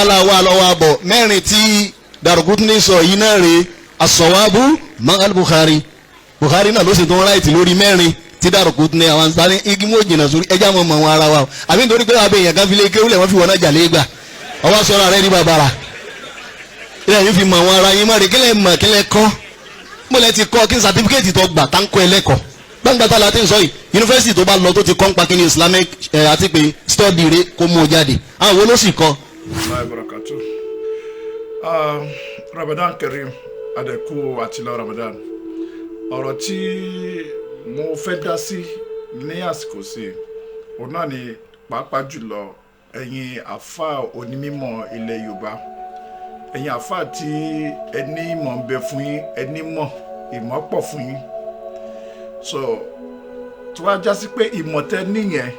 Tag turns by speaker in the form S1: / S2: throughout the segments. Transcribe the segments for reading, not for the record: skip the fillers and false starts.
S1: aláwa lọ́wọ́ àbọ̀ mẹ́rin tí Daraqutni sọ yìí náà rèé as-sawabu ma'a Bukhari náà ló sì tún ráìtì lórí mẹ́rin tí Daraqutni àwọn sáré igi mú òjìnà sórí ẹjẹ́ àwọn ọmọ wọn ara wa o àbí nítorí pé abẹ́ èèyàn kan fi lé kéwúlẹ̀ wọ́n fi wọ́n náà jà léègbà ọwọ́ sọ̀rọ̀ rẹ̀ ní bàbàrà ilẹ̀ yìí fi mọ̀ wọn ara yín má rè kílẹ̀ mọ̀ kílẹ̀ kọ́ mo lẹ ti kọ́ kí n sàtífíkẹ́tì tó gbà tá ń kọ́ ẹlẹ́kọ̀ọ́ gbangba tá a la ti ń sọ yìí yunifásitì tó bá lọ tó ti kọ́ ń pa kí ni Islamic àti pé study rẹ̀ kó mú o jáde àwọn wo ló sì kọ́.
S2: Ramadan Kareem adẹ́kù àtìlọ́ Ramadan ọ̀rọ̀ tí mo fẹ́ dá sí ní àsìkò sí òun náà ni pàápàá jùlọ ẹ̀yin àfáà onímọ̀ ilẹ̀ Yorùbá ẹ̀yin àfáà tí ẹni ìmọ̀ ń bẹ fún yín ẹni ìmọ̀ pọ̀ fún yín so tó wá já sí pé ìmọ̀ tẹ níyẹn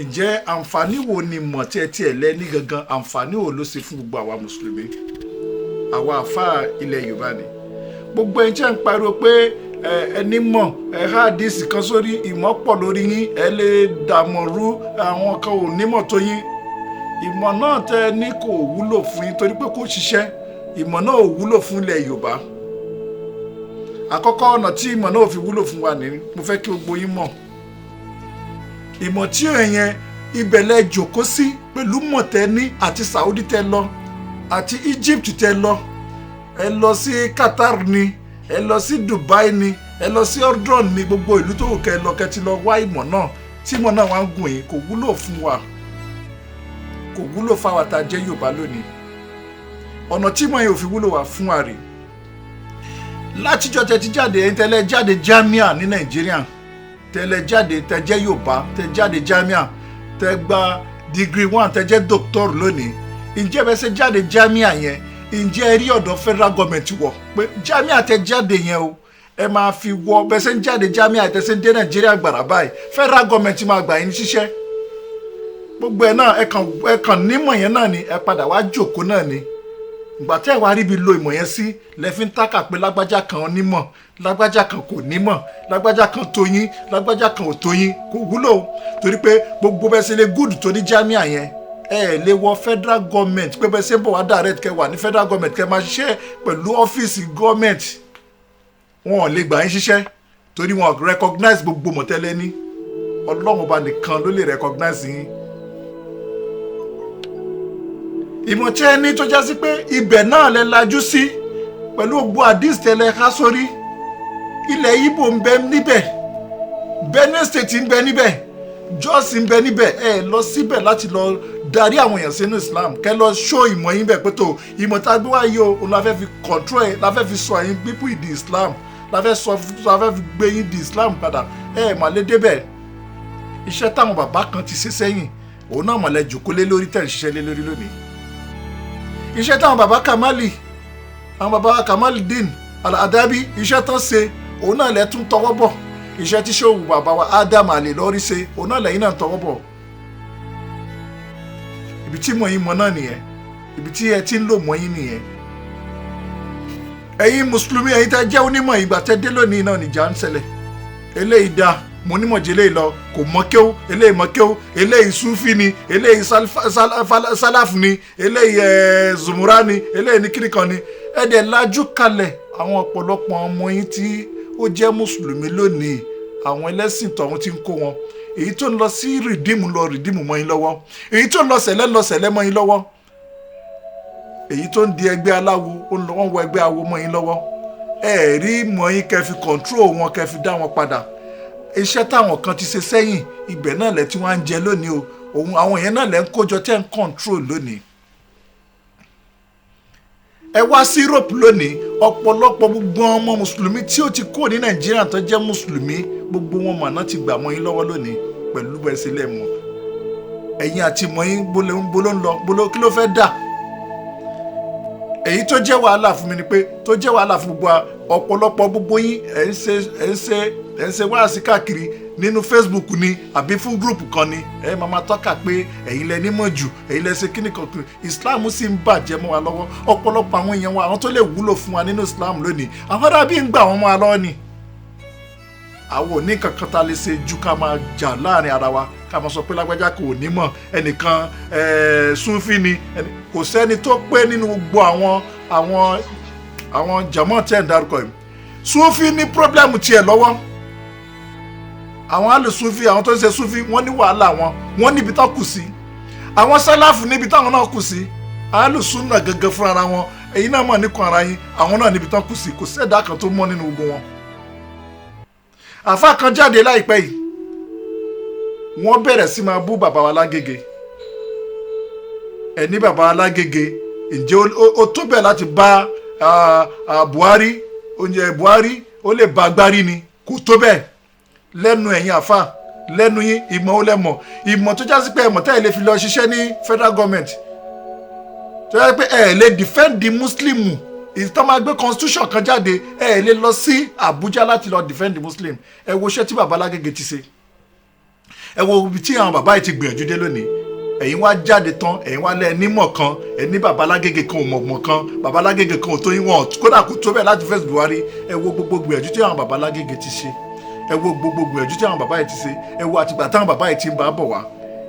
S2: ǹjẹ́ àǹfààní wo ni ìmọ̀ tí ẹ tiẹ̀ lẹ́ni gangan àǹfààní wo ló ṣe fún gbogbo àwa mùsùlùmí àwa àfáà ilẹ̀ Yorùbá ni gbogbo ẹni tí ẹ ń pariwo pé ẹni mọ̀ ẹ há àdìsí kan sórí ìmọ̀ pọ̀ lórí yín ẹ lè dààmú àwọn kan ò nímọ̀ tó yín ìmọ̀ náà tẹ ní kò wúlò fún yín torí pé kò ṣiṣẹ́ ìmọ̀ náà ò wúlò fún ilẹ̀ Yorùbá àkọ́kọ́ ọ̀nà tí ìmọ̀ náà ò fi wúlò fún wa nìyí mo fẹ́ kí gbogbo yín mọ̀ ìmọ̀ tí ò yẹn ibẹ̀ lẹ jòkó sí pẹ̀lú mọ̀tẹ́ni àti Saudi tẹ lọ àti Egypt tẹ lọ ẹ lọ sí Qatar ni ẹ lọ sí Dubai ni ẹ lọ sí Jordan ni gbogbo ìlú tó wù kẹ́ lọ kẹ́ ti lọ wá ìmọ̀ náà tí ìmọ̀ náà wá ń gùn yín kò wúlò fún wa kò wúlò fáwa tá a jẹ́ Yorùbá lónìí ọ̀nà tí ìmọ̀ yẹn ò fi wúlò wá fún wa rè látijọ́ tẹ ti jáde ẹ̀yin tẹ́lẹ̀ jáde jamia ní Nàìjíríà tẹ́lẹ̀ jáde tẹ jẹ́ Yorùbá tẹ jáde jamia tẹ gba degree 1 tẹ jẹ́ doctor lónìí ǹjẹ́ bẹ́ẹ̀ ṣe jáde jamia yẹn ǹjẹ́ ẹ rí ọ̀dọ̀ federal government wọ̀ pé jamia tẹ jáde yẹn o ẹ máa fi wọ bẹ́ẹ̀ ṣe ń jáde jamia tẹ ṣe ń dé Nàìjíríà gbàrà báyìí federal government máa gbà yín ṣiṣẹ́ gbogbo ẹ̀ náà ẹ kàn nímọ̀ yẹn náà ni ẹ padà wá jókòó náà ni ìgbà tẹ́ ẹ̀ wá ríbi lo ìmọ̀ yẹn sí lẹ́fí ń tákà pé lágbájá kan nímọ̀ lágbájá kan kò nímọ̀ lágbájá kan tó yín lágbájá kan ò tó yín kò wúlò torí pé gbogbo bẹ́ẹ̀ ṣe lè gúdù tó ní jamia yẹn ẹ lè wọ federal government pé bẹ́ẹ̀ ṣe ń bọ̀ wá direct kẹ́ wà ní federal government kẹ́ máa ṣiṣẹ́ pẹ̀lú ọ́fíìsì government wọn ò lè gbà yín ṣiṣẹ́ torí wọn recognize gbogbo mọ̀tẹ́lẹ́ ní Ọlọ́run ọba nìkan ló lè recognize yín ìmọ̀ tí ẹ ní tó já sí pé ibẹ̀ náà lẹ lajú sí pẹ̀lú gbogbo àdìs tẹ́lẹ̀ ká sórí ilẹ̀ Ìgbò ń bẹ níbẹ̀ Benin State ń bẹ níbẹ̀ Jos ń bẹ níbẹ̀ ẹ lọ síbẹ̀ láti lọ darí àwọn èèyàn sínú Islam kẹ́ lọ ṣó ìmọ̀ yín bẹ̀ pé tó ìmọ̀ tá a gbé wá yìí o la fẹ́ fi control ẹ̀ la fẹ́ fi sọ ẹ̀yin people ìdí Islam la fẹ́ fi gbé yín di Islam padà ẹ mà lé débẹ̀ iṣẹ́ táwọn bàbá kan ti ṣe sẹ́yìn òun náà mọ̀lẹ́ jòkó lé lórí tẹ̀ ń ṣiṣẹ́ lé lórí lónìí iṣẹ́ táwọn bàbá Kamali àwọn bàbá Kamaldeen Al-Adabi iṣẹ́ tán ṣe òun náà lẹ́ tún tọwọ́ bọ̀ iṣẹ́ tí ṣòwò bàbá wa Adam Al-Ilory ṣe òun náà lẹ́yìn náà tọwọ́ bọ̀ ibi tí mọ̀ yín mọ̀ náà nìyẹn ibi tí ẹ ti ń lò mọ̀ yín nìyẹn ẹ̀yin mùsùlùmí ẹ̀yin tẹ́ jẹ́ onímọ̀ ìgbà tẹ́ dé lónìí náà nìjà ń ṣẹlẹ̀ eléyìí dáa mo ní mọ̀jẹ̀ eléyìí lọ kò mọ̀ kéwú eléyìí mọ̀ kéwú eléyìí sufi ni eléyìí salaf ni eléyìí zumura ni eléyìí ní kíríkan ni ẹ̀dẹ̀ lajú kalẹ̀ àwọn ọ̀pọ̀lọpọ̀ ọmọ yín tí ó jẹ́ mùsùlùmí lónìí àwọn ẹlẹ́sìn tọ̀hún ti ń kó wọn èyí tó ń lọ sí rìdíìmù lọ rìdíìmù mọ́ yín lọ́wọ́ èyí tó ń lọ sẹ̀lẹ̀ mọ́ yín lọ́wọ́ èyí tó ń di ẹgbẹ́ aláwo wọ́n wọ ẹgbẹ́ awo mọ́ yín lọ́wọ́ ẹ̀ẹ́rí mọ́ yín kẹ́ fi kọ̀ǹtró wọn kẹ́ fi dá wọn padà iṣẹ́ táwọn kan ti ṣe sẹ́yìn ibẹ̀ náà lẹ tí wọ́n á ń jẹ lónìí o òun àwọn yẹn náà lẹ ń kójọ tẹ́ ń control lónìí. ẹ wá sí Europe lónìí ọ̀pọ̀lọpọ̀ gbogbo ọmọ mùsùlùmí tí ó ti kó ní Nàìjíríà tó jẹ́ mùsùlùmí gbogbo wọn mà náà ti gbà mọ́ yín lọ́wọ́ lónìí pẹ̀lú bẹ́ẹ̀ sílẹ̀ mọ́ ẹ̀yin àti mọ́ yín bolo ń lọ kí ló fẹ́ dà èyí tó jẹ́ wàhálà fún mi ni pé tó jẹ́ wàhálà fún gbogbo ọ̀pọ̀lọpọ̀ gbogbo yín ẹ̀ ń ṣe wáàsí káàkiri nínú Facebook ni àbí fún gúrùpù kan ni ẹ máa tọ́ka pé ẹ̀yin lẹ nímọ̀ jù ẹ̀yin lẹ ṣe kíní kan kiri Islam sì ń bàjẹ́ mọ́ wa lọ́wọ́ ọ̀pọ̀lọpọ̀ àwọn èèyàn wa àwọn tó lè wúlò fún wa nínú Islam lónìí àwọn arábí ń gbà wọ́n mọ́ wa lọ́wọ́ ni àwọn ò ní kankan tá a lè ṣe ju ká máa jà láàrin ara wa ká máa sọ pé lágbájá kò ní mọ̀ ẹnìkan súnfì ni kò sẹ́ni tó pé nínú gbogbo àwọn jàmọ́ tẹ̀ ń dárúkọ yìí súnfì ní pírọ́blẹ́mù tiẹ̀ lọ́wọ́ àwọn alùsúnfì àwọn tó ń ṣe súnfì wọ́n ní wàhálà wọ́n níbi tán kù sí àwọn sálàfù níbi táwọn náà kù sí alùsúnà gẹ́gẹ́ fún ara wọn èyí náà mọ̀ níkan ara yín àwọn náà níbi tán kù sí kò sẹ́dá kan tó mọ́ nínú gbogbo wọn. àfáà kan jáde láìpẹ́ yìí wọ́n bẹ̀rẹ̀ sí máa bú bàbá wa Lágége ẹni bàbá wa Lágége ǹjẹ́ ó tó bẹ́ẹ̀ láti bá Buhari oúnjẹ Buhari ó lè bá agbárí ni kò tó bẹ́ẹ̀ lẹ́nu ẹ̀yin àfáà lẹ́nu yín ìmọ̀ ó lẹ́mọ̀ ìmọ̀ tó jásí pé ẹ̀mọ̀ táyì lè fi lọ ṣiṣẹ́ ní federal government tó jásí pé ẹ̀ lè defend the muslim ìtàn máa gbé constitution kan jáde ẹ̀ lè lọ sí Abuja láti lọ defend the muslim ẹ wo iṣẹ́ tí bàbá Lágége ti ṣe ẹ wo ibi tí àwọn bàbá yìí ti gbìyànjú dé lónìí ẹ̀yin wá jáde tán ẹ̀yin wá lẹ́ nímọ̀ kan ẹ̀ní bàbá Lágége kan ò mọ̀ kan bàbá Lágége kan ò tó yín wọn kódà kò tó bẹ́ẹ̀ láti fẹ́sì Buhari ẹ wo gbogbo gbìyànjú tí àwọn bàbá Lágége ti ṣe ẹ wo gbogbo gbìyànjú tí àwọn bàbá yìí ti ṣe ẹ wo àtìgbà táwọn bàbá yìí ti ń bá bọ̀ wá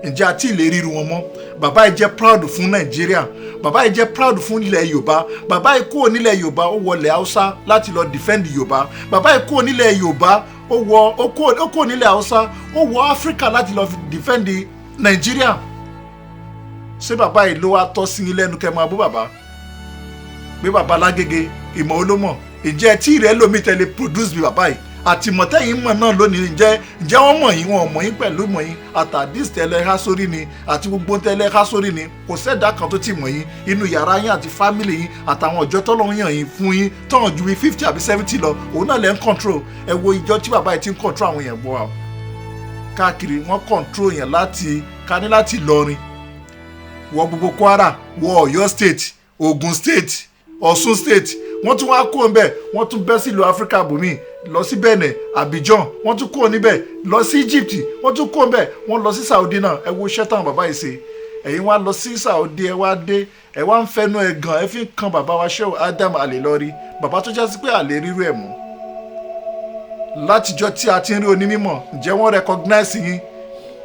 S2: ǹjẹ́ àti ilé ríru wọn mọ́ bàbá yìí jẹ́ proud fún Nàìjíríà bàbá yìí jẹ́ proud fún ilẹ̀ Yorùbá bàbá yìí kúrò nílẹ̀ Yorùbá ó wọlẹ̀ Haúsá láti lọ defend Yorùbá bàbá yìí kúrò nílẹ̀ Yorùbá ó kúrò nílẹ̀ Haúsá ó wọ Áfíríkà láti lọ defend Nàìjíríà ṣé bàbá yìí ló wá tọ́ sí yín lẹ́nu kẹ́ máa bú bàbá pé bàbá Lágége ìmọ̀ olómọ̀ ǹjẹ́ tí rẹ̀ lómi tẹ̀lé produce bí bàbá yìí àtìmọ̀tẹ́yìn mọ̀ náà lónìí ǹjẹ́ wọ́n mọ̀ yín wọn mọ̀ yín pẹ̀lú mọ̀ yín àtàdís tẹ́lẹ̀ há sórí ni àti gbogbo tẹ́lẹ̀ há sórí ni kò sẹ́dá kan tó ti mọ̀ yín inú yàrá yín àti fámìlì yín àtàwọn ọjọ́ tọ́lọ́ yàn yín fún yín tọ̀hún ju 50 àbí 70 lọ òun náà lẹ́ ń control ẹ wo ìjọ tí bàbá yìí ti ń control àwọn èèyàn gbọ́ wa káàkiri wọ́n control yẹn láti Ìlọrin wọ gbogbo Kwara wọ Ọ̀yọ́ state Ogun state Ọ̀ṣun state wọ́n tún wá kó níbẹ̀ wọ́n tún bẹ́ sílùú Áfíríkà bòmí lọ sí Benin Abidjan wọ́n tún kó níbẹ̀ lọ sí Egypt wọ́n tún kó níbẹ̀ wọ́n lọ sí Saudi náà ẹ wo iṣẹ́ táwọn bàbá yìí ṣe ẹ̀yin wá lọ sí Saudi ẹ wá dé ẹ wá ń fẹnu ẹ gan ẹ fi ń kan bàbá wa Shehu Adam Al-Ilory bàbá tó jásí pé àlè rírú ẹ̀ mọ́ látijọ́ tí a ti ń rí onímọ̀ ǹjẹ́ wọ́n recognize yín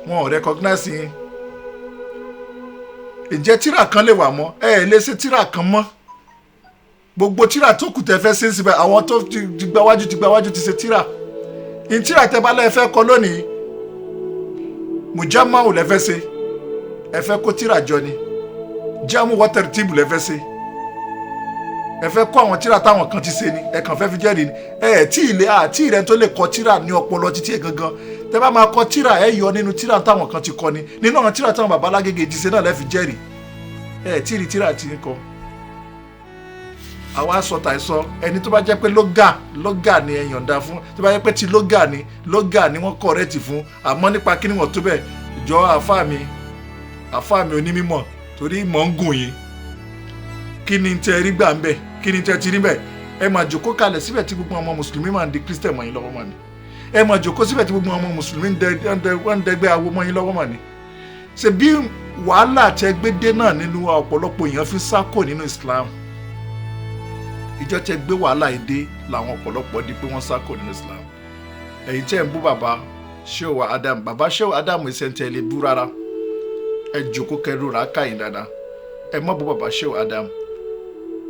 S2: wọn ò recognize yín ǹjẹ́ tíra kan lè wà mọ́ ẹ lè ṣe tíra kan mọ́ gbogbo tíra tó kù tẹ́ fẹ́ ṣe síbẹ̀ àwọn tó ti gbáwájú ti ṣe tíra ní tíra tẹ́ bá lẹ́ fẹ́ kọ lónìí mujamau lẹ́ fẹ́ ṣe ẹ fẹ́ kó tíra jọ ni jamu water tube lẹ́ fẹ́ ṣe ẹ fẹ́ kó àwọn tíra táwọn kan ti ṣe ni ẹ kàn fẹ́ fi jẹ́rìí ni tí ilé àti ìrẹ́ tó lè kọ tíra ní ọpọlọ títí ẹ gangan tẹ́ bá máa kọ tíra ẹ yọ nínú tíra táwọn kan ti kọ ni nínú àwọn tíra táwọn bàbá Lágége ti ṣe náà lẹ́ fi jẹ́rìí tí ìrì tíra ti ń kọ àwa sọta ìsọ ẹni tó bá jẹ́ pé lógà ni ẹ yọ̀ǹda fún tó bá jẹ́ pé ti lógà ni wọ́n kọ̀rẹ́tì fún àmọ́ nípa kí ni wọ́n tó bẹ̀ jọ àfáà mi onímọ̀ torí mọ̀ ń gùn yín kí ni tẹ rí gbà ń bẹ̀ kí ni tẹ ti rí bẹ̀ ẹ máa jòkó kalẹ̀ síbẹ̀ tí gbogbo ọmọ mùsùlùmí máa ń di kírísítẹ̀ mọ́ yín lọ́wọ́ mà ní ẹ máa jòkó síbẹ̀ tí gbogbo ọmọ mùsùlùmí ń dẹgbẹ́ awo mọ́ yín lọ́wọ́ mà ní ṣe bí wàhálà tẹ gbé dé náà nínú ọ̀pọ̀lọpọ̀ èèyàn fi sákò nínú Islam ìjọ tẹ gbé wàhálà yìí dé làwọn ọ̀pọ̀lọpọ̀ di pé wọ́n sákò nínú Islam ẹ̀yin tẹ́ ń bú bàbá Shehu Adam bàbá Shehu Adam ìṣẹ̀ntẹ̀ lè bú rárá ẹ jòkó kẹrù rà káyìn dáadáa ẹ má bú bàbá Shehu Adam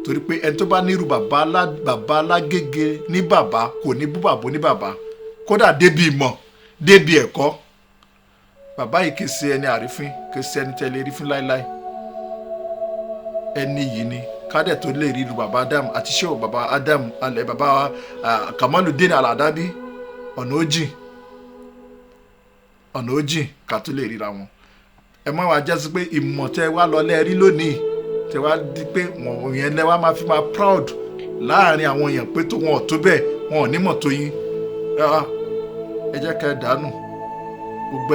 S2: torí pé ẹni tó bá nírú bàbá Lágége ní bàbá kò ní bú bàbá ní bàbá kódà débi ìmọ̀ débi ẹ̀kọ́ bàbá yìí kìí ṣe ẹni àrífín kìí ṣe ẹni tẹ́lẹ̀ rí fún láíláí ẹni yìí ni kádẹ̀ tó lè rí lu bàbá Adam àti Shehu bàbá Adam alẹ́ bàbá Kamaluddin Al-Adabi ọ̀nà òjì ká tó lè ríra wọn ẹ má wàá jásí pé ìmọ̀ tẹ wá lọ lẹ́ẹ̀rí lónìí tẹ wá di pé wọn yẹn lẹ́ wá máa fi máa proud láàrin àwọn èèyàn pé tó wọn ò tó bẹ́ẹ̀ wọn ò nímọ̀ tó yín ẹ jẹ́ ká ẹ dànù gbogbo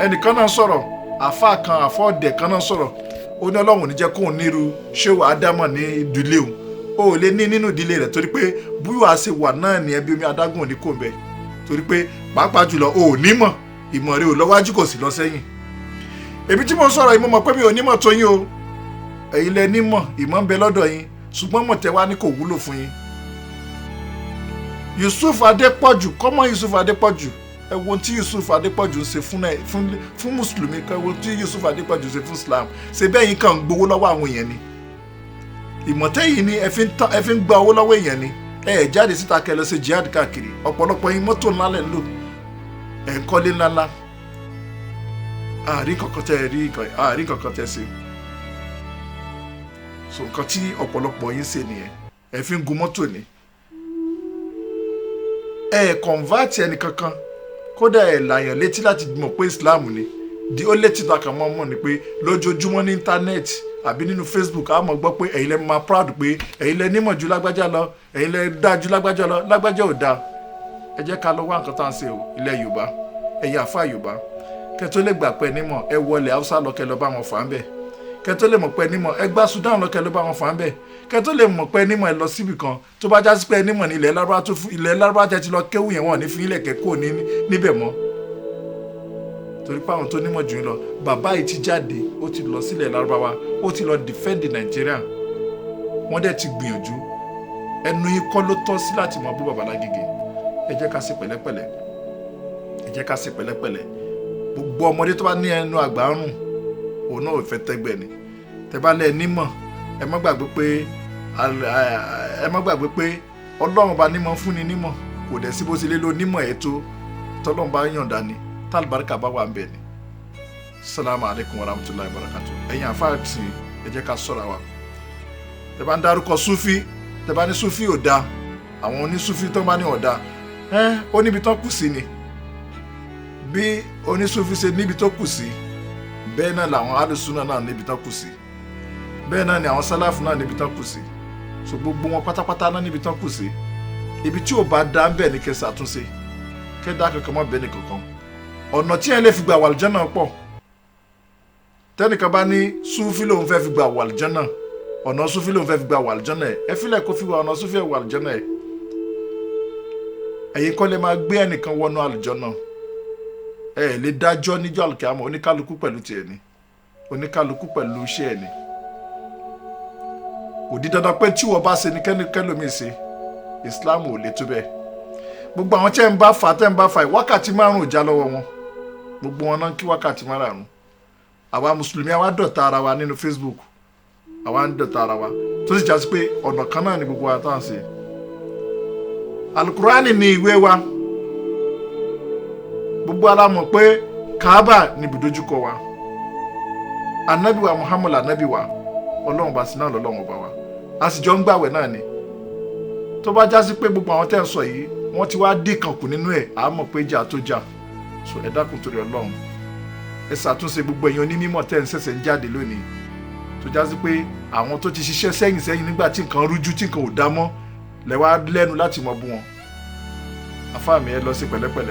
S2: ẹnìkan náà sọ̀rọ̀ àfa kan àfọ̀dẹ̀ kan náà sọ̀rọ̀ ó ní Ọlọ́run ní jẹ́ kóun nírú Shehu Adam ní ìdílé òun ó lè ní nínú ìdílé rẹ̀ torí pé búyọ̀ àṣẹ wà náà ní ẹbí omi adágún òní kò ń bẹ torí pé pàápàá jùlọ ò nímọ̀ ìmọ̀ rẹ̀ ò lọ́wájú kò sì lọ sẹ́yìn èmi tí mo sọ̀rọ̀ yìí mo mọ̀ pé mi ò nímọ̀ tó yín o ẹ̀yin lẹ nímọ̀ ìmọ̀ ń bẹ lọ́dọ̀ yín ṣùgbọ́n mọ̀ tẹ́ wá ní kò wúlò fún yín Yusuf Adépọ̀jù kọ́mọ Yusuf Adépọ̀jù ẹ wo tí Yusuf Adépọ̀jù ṣe fún mùsùlùmí kan, ẹ wo tí Yusuf Adépọ̀jù ṣe fún Islam. Ṣe bẹ́ẹ̀ yín kàn ń gbowó lọ́wọ́ àwọn èèyàn ni. Ìmọ̀tẹ́yìn ni ẹ fi ń gba owó lọ́wọ́ èèyàn ni. Ẹ jáde síta kẹ́ lọ ṣe jihad káàkiri. Ọ̀pọ̀lọpọ̀ yín mọ́tò ńlá lẹ̀ ń lò, ẹ̀ ń kọ́lé ńláńlá. Àárín kankan tẹ́ ṣe. So nǹkan tí ọ̀pọ̀lọpọ̀ yín ṣe nìyẹn, ẹ fi ń gun mọ́tò ni. Ẹ convert ẹni kankan, kódà ẹ làyàn létí láti mọ̀ pé Islam ni. Di ó létí tó kàn mọ́ ni pé lójoojúmọ́ ní íńtánẹ́ẹ̀tì àbí nínú Facebook a mọ̀ gbọ́ pé ẹ̀yin lẹ máa proud pé ẹ̀yin lẹ nímọ̀ ju lágbájá lọ, ẹ̀yin lẹ dá ju lágbájá lọ, lágbájá ò dáa. Ẹ jẹ́ ká lọ wá nǹkan tá à ń ṣe o, ilẹ̀ Yorùbá, ẹ̀yin àfáà Yorùbá. Kẹ́ tó lè gbà pé nímọ̀ ẹ wọlé Haúsá lọ kẹ́ lọ bá wọn fà ń bẹ̀. Kẹ́ tó lè mọ̀ pé nímọ̀ ẹ gbá Sudan lọ kẹ́ lọ bá wọn fà ń bẹ̀. Kẹ́ tó lè mọ̀ pé nímọ̀ ẹ lọ síbì kan tó bá jásí pé nímọ̀ ní ilẹ̀ Lárúbáwá tẹ́ ti lọ kéwù yẹn wọ́n ní fi ilẹ̀ kẹ́kọ̀ọ́ níbẹ̀ mọ́. Torí pé àwọn tó nímọ̀ jù lọ, bàbá yìí ti jáde, ó ti lọ sílẹ̀ Lárúbáwá, ó ti lọ defend Nàìjíríà. Wọ́n dẹ̀ ti gbìyànjú. Ẹnu yín kọ́ ló tọ́ sí láti mọ̀ bú Baba Lágége. Ẹ jẹ́ ká ṣe pẹ̀lẹ́pẹ̀lẹ́. Ẹ jẹ́ ká ṣe pẹ̀lẹ́pẹ̀lẹ́. Gbogbo ọmọdé tó bá ní ẹnu àgbà rùn, òun náà ò fẹ́ tẹ́gbẹ́ ni. Tẹ́ bá lẹ́ nímọ̀, ẹ má gbàgbé pé Ọlọ́run bá nímọ̀ fún ni nímọ̀, kò dẹ̀ sí bó ṣe lé lo nímọ̀ ẹ̀ tó tọ́lọ́run bá yọ̀ǹda ni, tálùbáríkà bá wà ń bẹ̀ ni. Assalamu alaikum warahmatullahi wabarakatuh. Ẹ̀yin àfáàtì ẹ jẹ́ ká ṣọ́ra wa. Tẹ́ bá ń dárúkọ Súfí, tẹ́ bá ní Súfí ò dáa, àwọn onísúfí tó bá ní ọ̀dà, ó níbi tó kù sí ni. Bí onísúfí ṣe níbi tó kù sí, bẹ́ẹ̀ náà làwọn alùsùnà náà níbi tó kù sí. Bẹ́ẹ̀ náà ni àwọn sálàfù náà níbi tó kù sí. So gbogbo wọn pátápátá náà níbi tó kù sí. Ibi tí ò bá dá ń bẹ̀ ní kẹ́ ṣàtúnṣe, kẹ́ dá kankan mọ́ bẹ́ẹ̀ ní kankan. Ọ̀nà tí ẹ lè fi gbà wà àlùjánnà pọ̀. Tẹ́nìkan bá ní Súfí lòun fẹ́ fi gbà wà àlùjánnà, ọ̀nà Súfí lòun fẹ́ fi gbà wà àlùjánnà ẹ̀, ẹ fílẹ̀ kó fi wà ọ̀nà Súfí wà àlùjánnà ẹ̀. Ẹ̀yin kọ́ lè máa gbé ẹnìkan wọnú àlùjánnà. Ẹ lè dájọ́ níjọ́ àlùkìyámà, oníkálukú pẹ̀lú tiẹ̀ ni, oníkálukú pẹ̀lú iṣẹ́ ẹ̀ ni. Kò di dandan pé tí wọ́n bá ṣe ni kẹ́lòmíì ṣe. Islam ò lè tó bẹ́ẹ̀. Gbogbo àwọn tí ẹ̀ ń bá fà wákàtí 5 ò já lọ́wọ́ wọn. Gbogbo wọn náà kí wákàtí 5. Àwa mùsùlùmí àwa dọ̀tá ara wa nínú Facebook, àwa ń dọ̀tá ara wa tó sì jásí pé ọ̀nà kan náà ni gbogbo wa tá à ń ṣe. Alukurani ni ìwé wa. Gbogbo ara mọ̀ pé Kaaba ni ibùdójúkọ wa. Ànábì wa Muhammad ànábì wa, Ọlọ́run bá sí náà lọ́lọ́run ọba wa. A sì jọ ń gbàwẹ̀ náà ni. Tó bá jásí pé gbogbo àwọn tẹ́ ń sọ yìí wọ́n ti wá dín kan kù nínú ẹ̀, a mọ̀ pé ìjà tó jà. So ẹ dákun torí Ọlọ́run. Ẹ ṣàtúnṣe gbogbo èèyàn onímọ̀ tẹ́ ń ṣẹ̀ṣẹ̀ ń jáde lónìí. Tó jásí pé àwọn tó ti ṣiṣẹ́ sẹ́yìn nígbà tí nǹkan rújú tí nǹkan ò dá mọ́ lẹ wá lẹ́nu láti mọ bú wọn. Àfáà mi ẹ lọ sí pẹ̀lẹ́pẹ̀lẹ́.